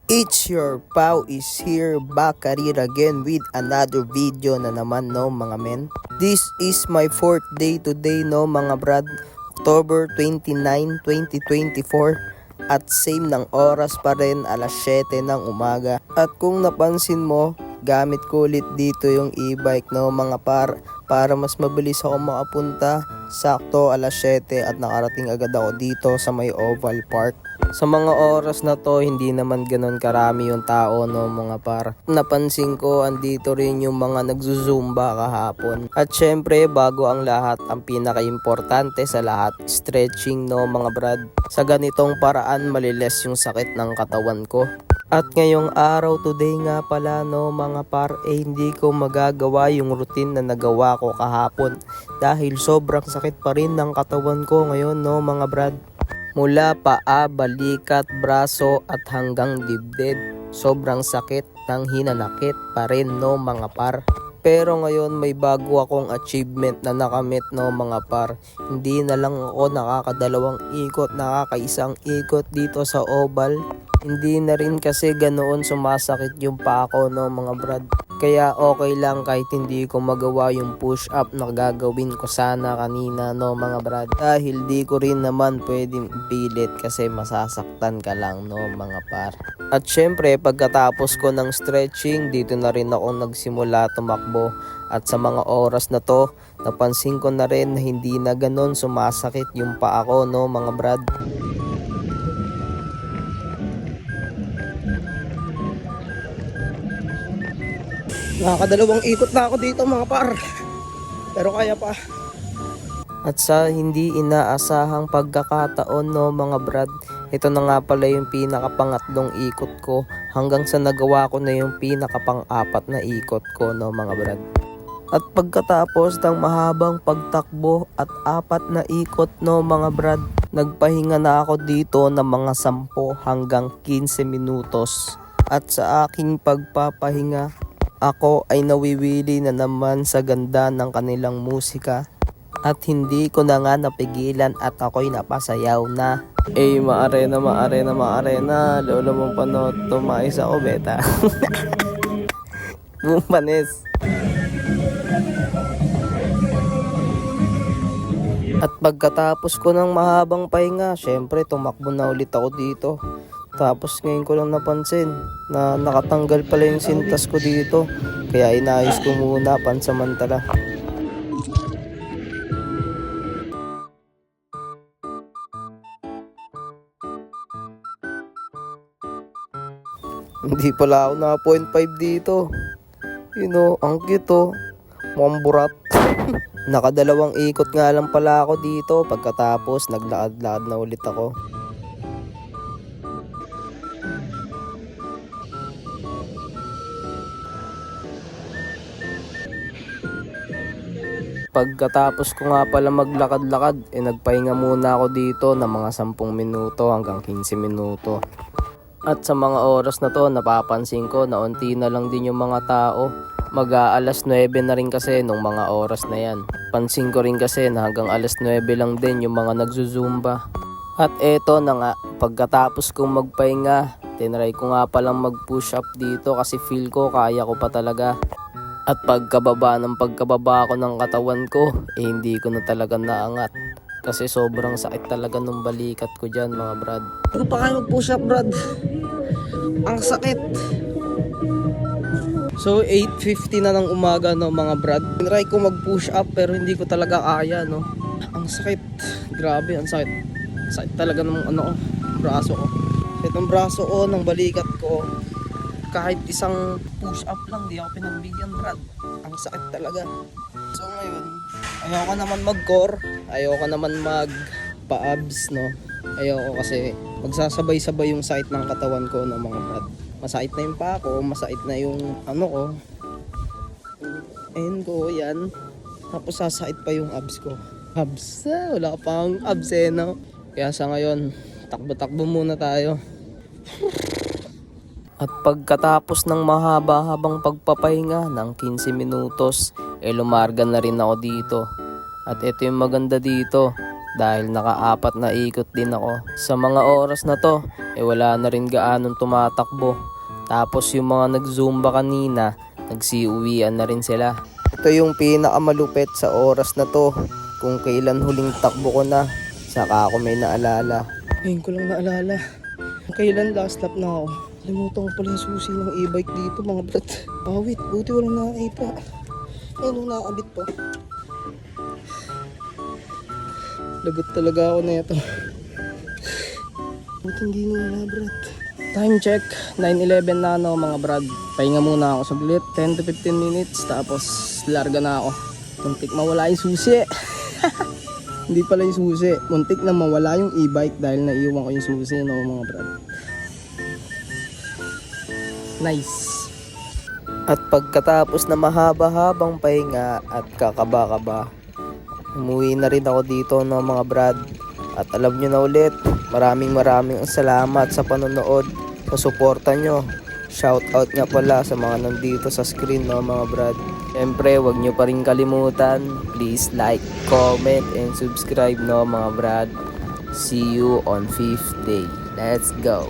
It's your Pau is here back at it again with another video na naman no mga men. This is my fourth day today no mga brad. October 29, 2024 at same ng oras pa rin alas 7 ng umaga. At kung napansin mo, gamit ko ulit dito yung e-bike no mga para mas mabilis ako makapunta. Sakto alas 7 at nakarating agad ako dito sa may Oval Park. Sa mga oras na to, hindi naman ganon karami yung tao no mga Napansin ko, andito rin yung mga nagzuzumba kahapon. At syempre, bago ang lahat, ang pinaka-importante sa lahat, stretching no mga brad. Sa ganitong paraan, maliles yung sakit ng katawan ko. At ngayong araw, today nga pala no mga hindi ko magagawa yung routine na nagawa ko kahapon. Dahil sobrang sakit pa rin ng katawan ko ngayon no mga brad. Mula paa, balikat, braso at hanggang dibdib. Sobrang sakit ng hinanakit pa rin no mga Pero ngayon may bago akong achievement na nakamit no mga Hindi na lang ako nakakadalawang ikot, nakakaisang ikot dito sa oval. Hindi na rin kasi ganoon sumasakit yung paa ko no mga brad. Kaya okay lang kahit hindi ko magawa yung push up na gagawin ko sana kanina no mga brad. Dahil di ko rin naman pwedeng pilit kasi masasaktan ka lang no mga At syempre pagkatapos ko ng stretching, dito na rin ako nagsimula tumakbo. At sa mga oras na to, napansin ko na rin na hindi na ganon sumasakit yung paa ko no mga brad. Nakakadalawang ikot na ako dito mga pero kaya pa. At sa hindi inaasahang pagkakataon no mga brad, ito na nga pala yung pinakapangatlong ikot ko hanggang sa nagawa ko na yung pinakapang-apat na ikot ko no mga brad. At pagkatapos ng mahabang pagtakbo at 4 na ikot no mga brad, nagpahinga na ako dito ng mga 10 hanggang 15 minutos. At sa aking pagpapahinga, ako ay nawiwili na naman sa ganda ng kanilang musika. At hindi ko na nga napigilan at ako'y napasayaw na. Maarena, lolo mong panot, tumais ako beta. Bumpanes. At pagkatapos ko ng mahabang pahinga, syempre tumakbo na ulit ako dito. Tapos ngayon ko lang napansin na nakatanggal pala yung sintas ko dito. Kaya inayos ko muna pansamantala. Hindi pala ako na 0.5 dito. Ang cute mukhang burat. Nakadalawang ikot nga lang pala ako dito. Pagkatapos naglakad-lakad na ulit ako. Pagkatapos ko nga pala maglakad-lakad, nagpahinga muna ako dito ng mga 10 minuto hanggang 15 minuto. At sa mga oras na to, napapansin ko na unti na lang din yung mga tao. Mag-aalas 9 na rin kasi nung mga oras na yan. Pansin ko rin kasi na hanggang alas 9 lang din yung mga nagzuzumba. At eto na nga, pagkatapos kong magpahinga, tinry ko nga palang mag-push up dito kasi feel ko kaya ko pa talaga. At pagkababa ko ng katawan ko, hindi ko na talaga naangat. Kasi sobrang sakit talaga nung balikat ko dyan mga brad. Hindi ko pa kaya mag-push up brad. Ang sakit. So 8:50 na ng umaga no mga brad. Try ko mag-push up pero hindi ko talaga kaya no. Ang sakit. Grabe, ang sakit. Sakit talaga ng braso ko. Itong braso ko, ng balikat ko. Kahit isang push up lang, di ako pinagbigyan brad. Ang sakit talaga. So ngayon, ayoko naman mag-core. Ayoko naman magpa-abs no. Ayoko kasi magsasabay-sabay yung sakit ng katawan ko ng mga brad. Masakit na yung paa ko, masakit na yung ko. Ayun ko, yan. Tapos sasakit pa yung abs ko. Abs? Wala ka pang abs no. Kaya sa ngayon, takbo-takbo muna tayo. At pagkatapos ng mahaba-habang pagpapahinga ng 15 minutos, lumarga na rin ako dito. At ito yung maganda dito, dahil nakaapat na ikot din ako. Sa mga oras na to, wala na rin gaanong tumatakbo. Tapos yung mga nag-zumba kanina, nagsiuwian na rin sila. Ito yung pinakamalupit sa oras na to, kung kailan huling takbo ko na, saka ako may naalala. Ngayon ko lang naalala. Kailan last lap na ako? Limutan ko pala yung susi ng e-bike dito mga brad. Wait, buti walang nakakita. Ayun, nakakabit pa. Lagot talaga ako na ito. Buti hindi na brad. Time check, 9:11 na mga brad. Pahinga muna ako saglit, 10 to 15 minutes. Tapos larga na ako. Muntik mawala yung susi. Hindi pala yung susi. Muntik na mawala yung e-bike dahil naiwan ko yung susi mga brad. Nice. At pagkatapos na mahaba-habang pahinga at kakaba-kaba, umuwi na rin ako dito mga brad. At alam nyo na ulit, maraming salamat sa panonood, sa suporta nyo. Shoutout nga pala sa mga nandito sa screen mga brad. Siyempre, huwag nyo pa rin kalimutan, please like, comment, and subscribe mga brad. See you on 5th day. Let's go!